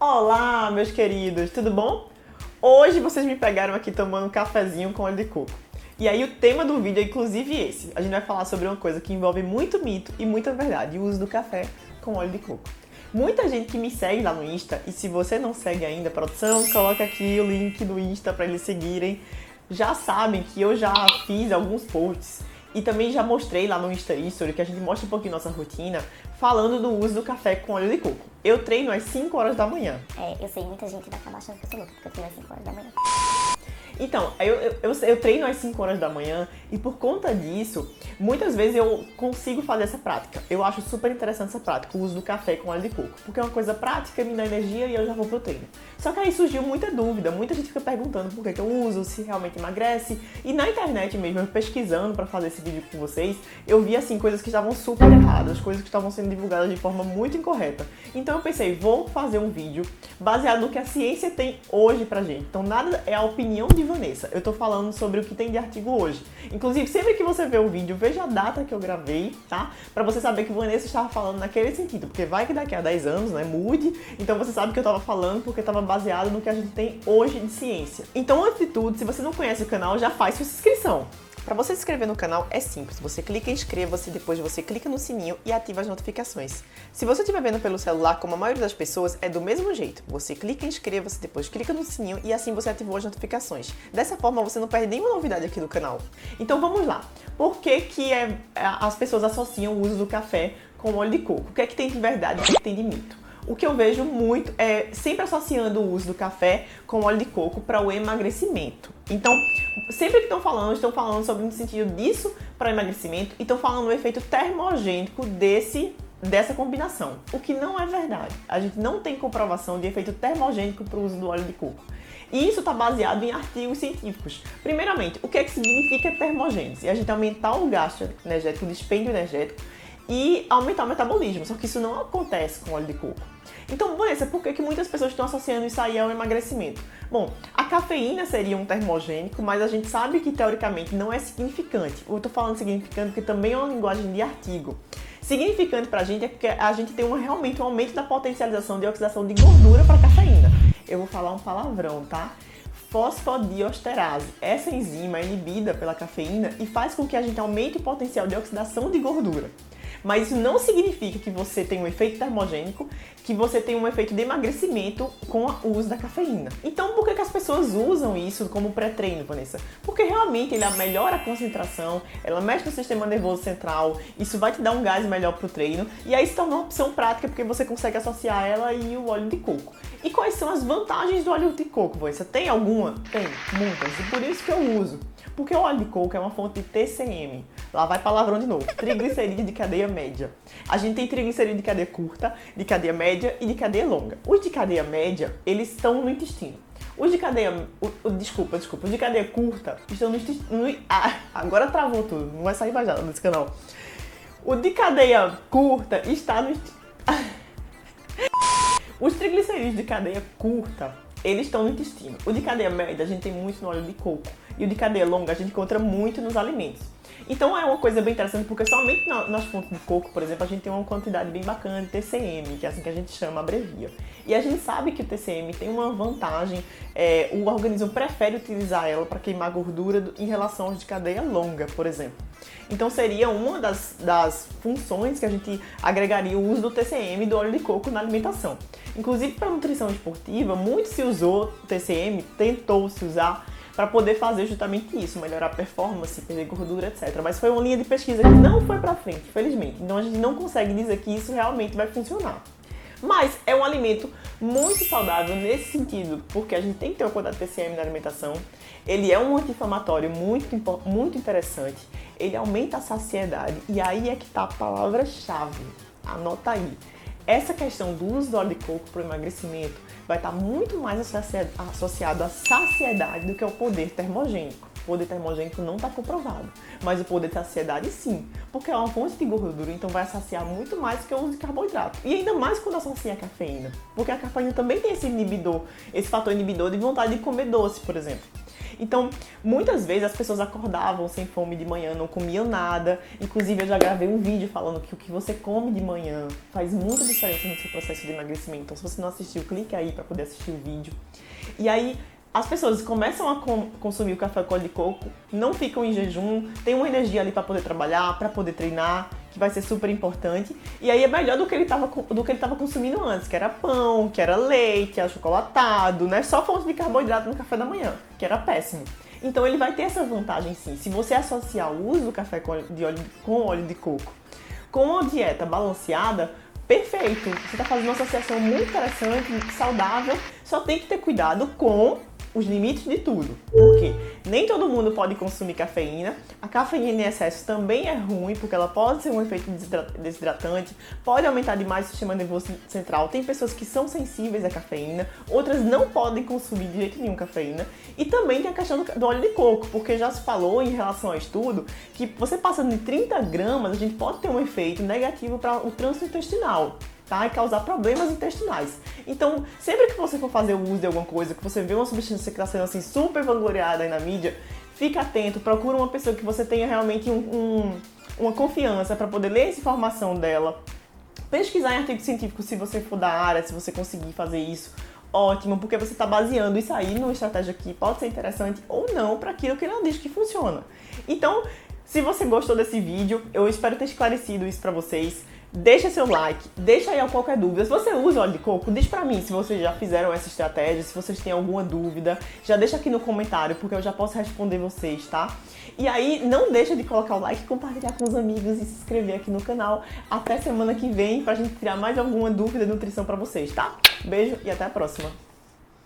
Olá, meus queridos, tudo bom? Hoje vocês me pegaram aqui tomando um cafezinho com óleo de coco. E aí o tema do vídeo é inclusive esse. A gente vai falar sobre uma coisa que envolve muito mito e muita verdade, o uso do café com óleo de coco. Muita gente que me segue lá no Insta, e se você não segue ainda, produção, coloca aqui o link do Insta para eles seguirem. Já sabem que eu já fiz alguns posts e também já mostrei lá no Insta History, que a gente mostra um pouquinho nossa rotina, falando do uso do café com óleo de coco. Eu treino às 5 horas da manhã. Eu sei, muita gente vai acabar achando que eu sou louca, porque eu treino às 5 horas da manhã. Então, eu treino às 5 horas da manhã e por conta disso, muitas vezes eu consigo fazer essa prática. Eu acho super interessante essa prática, o uso do café com óleo de coco, porque é uma coisa prática, me dá energia e eu já vou pro treino. Só que aí surgiu muita dúvida, muita gente fica perguntando por que eu uso, se realmente emagrece. E na internet mesmo, eu pesquisando pra fazer esse vídeo com vocês, eu vi assim coisas que estavam super erradas, coisas que estavam sendo divulgadas de forma muito incorreta. Então eu pensei, vou fazer um vídeo baseado no que a ciência tem hoje pra gente. Então nada é a opinião de Vanessa. Eu tô falando sobre o que tem de artigo hoje. Inclusive, sempre que você vê o vídeo, veja a data que eu gravei, tá? Pra você saber que Vanessa estava falando naquele sentido. Porque vai que daqui a 10 anos, né, mude. Então você sabe que eu tava falando porque tava baseado no que a gente tem hoje de ciência. Então, antes de tudo, se você não conhece o canal, já faz sua inscrição. Para você se inscrever no canal é simples, você clica em inscreva-se, depois você clica no sininho e ativa as notificações. Se você estiver vendo pelo celular, como a maioria das pessoas, é do mesmo jeito. Você clica em inscreva-se, depois clica no sininho e assim você ativou as notificações. Dessa forma você não perde nenhuma novidade aqui do canal. Então vamos lá. Por que as pessoas associam o uso do café com óleo de coco? O que é que tem de verdade e o que é que tem de mito? O que eu vejo muito é sempre associando o uso do café com óleo de coco para o emagrecimento. Então, sempre que estão falando sobre no sentido disso para o emagrecimento e estão falando do efeito termogênico dessa combinação. O que não é verdade. A gente não tem comprovação de efeito termogênico para o uso do óleo de coco. E isso está baseado em artigos científicos. Primeiramente, o que é que significa termogênese? A gente aumentar o gasto energético, o dispêndio energético, e aumentar o metabolismo, só que isso não acontece com óleo de coco. Então, Vanessa, por que muitas pessoas estão associando isso aí ao emagrecimento? Bom, a cafeína seria um termogênico, mas a gente sabe que teoricamente não é significante. Eu tô falando significante porque também é uma linguagem de artigo. Significante pra gente é que a gente tem realmente um aumento da potencialização de oxidação de gordura para cafeína. Eu vou falar um palavrão, tá? Fosfodiesterase. Essa enzima é inibida pela cafeína e faz com que a gente aumente o potencial de oxidação de gordura. Mas isso não significa que você tem um efeito termogênico, que você tem um efeito de emagrecimento com o uso da cafeína. Então, por que as pessoas usam isso como pré-treino, Vanessa? Porque realmente ele melhora a concentração, ela mexe no sistema nervoso central, isso vai te dar um gás melhor pro treino, e aí se torna uma opção prática porque você consegue associar ela e o óleo de coco. E quais são as vantagens do óleo de coco, Vanessa? Tem alguma? Tem, muitas, e por isso que eu uso. Porque o óleo de coco é uma fonte de TCM. Lá vai palavrão de novo. Triglicerídeo de cadeia média. A gente tem triglicerídeo de cadeia curta, de cadeia média e de cadeia longa. Os de cadeia média, eles estão no intestino. Os de cadeia... Desculpa. Os de cadeia curta estão no intestino... Agora travou tudo. Não vai sair mais nada desse canal. O de cadeia curta está no intestino... Os triglicerídeos de cadeia curta, eles estão no intestino. O de cadeia média a gente tem muito no óleo de coco. E o de cadeia longa a gente encontra muito nos alimentos. Então é uma coisa bem interessante porque somente nas fontes de coco, por exemplo, a gente tem uma quantidade bem bacana de TCM, que é assim que a gente chama, abrevia. E a gente sabe que o TCM tem uma vantagem, o organismo prefere utilizar ela para queimar gordura em relação aos de cadeia longa, por exemplo. Então seria uma das funções que a gente agregaria o uso do TCM e do óleo de coco na alimentação. Inclusive para nutrição esportiva, muito se usou TCM, tentou se usar para poder fazer justamente isso, melhorar a performance, perder gordura, etc. Mas foi uma linha de pesquisa que não foi para frente, infelizmente. Então a gente não consegue dizer que isso realmente vai funcionar. Mas é um alimento muito saudável nesse sentido, porque a gente tem que ter uma quantidade de TCM na alimentação. Ele é um anti-inflamatório muito interessante. Ele aumenta a saciedade. E aí é que está a palavra-chave. Anota aí. Essa questão do uso do óleo de coco para o emagrecimento vai estar muito mais associado à saciedade do que ao poder termogênico. O poder termogênico não está comprovado, mas o poder de saciedade sim, porque é uma fonte de gordura, então vai saciar muito mais do que o uso de carboidrato. E ainda mais quando associa a cafeína, porque a cafeína também tem esse inibidor, esse fator inibidor de vontade de comer doce, por exemplo. Então, muitas vezes as pessoas acordavam sem fome de manhã, não comiam nada. Inclusive, eu já gravei um vídeo falando que o que você come de manhã faz muita diferença no seu processo de emagrecimento. Então, se você não assistiu, clique aí para poder assistir o vídeo. E aí, as pessoas começam a consumir o café com óleo de coco, não ficam em jejum, tem uma energia ali para poder trabalhar, para poder treinar, que vai ser super importante. E aí é melhor do que ele estava consumindo antes, que era pão, que era leite, achocolatado, né? Só fonte de carboidrato no café da manhã, que era péssimo. Então ele vai ter essa vantagem sim. Se você associar o uso do café com óleo de coco com uma dieta balanceada, perfeito. Você está fazendo uma associação muito interessante, saudável, só tem que ter cuidado com os limites de tudo, porque nem todo mundo pode consumir cafeína. A cafeína em excesso também é ruim, porque ela pode ser um efeito desidratante, pode aumentar demais o sistema nervoso central. Tem pessoas que são sensíveis à cafeína, outras não podem consumir de jeito nenhum cafeína. E também tem a questão do óleo de coco, porque já se falou em relação ao estudo que você passando de 30 gramas, a gente pode ter um efeito negativo para o trânsito intestinal. Tá? E causar problemas intestinais. Então, sempre que você for fazer o uso de alguma coisa, que você vê uma substância que está sendo assim super vangloriada aí na mídia, fica atento, procura uma pessoa que você tenha realmente uma confiança para poder ler essa informação dela, pesquisar em artigos científicos se você for da área, se você conseguir fazer isso, ótimo, porque você está baseando isso aí numa estratégia que pode ser interessante ou não para aquilo que ela diz que funciona. Então, se você gostou desse vídeo, eu espero ter esclarecido isso para vocês. Deixa seu like, deixa aí qualquer dúvida. Se você usa óleo de coco, diz pra mim se vocês já fizeram essa estratégia, se vocês têm alguma dúvida, já deixa aqui no comentário, porque eu já posso responder vocês, tá? E aí, não deixa de colocar o like, compartilhar com os amigos e se inscrever aqui no canal. Até semana que vem, pra gente tirar mais alguma dúvida de nutrição pra vocês, tá? Beijo e até a próxima!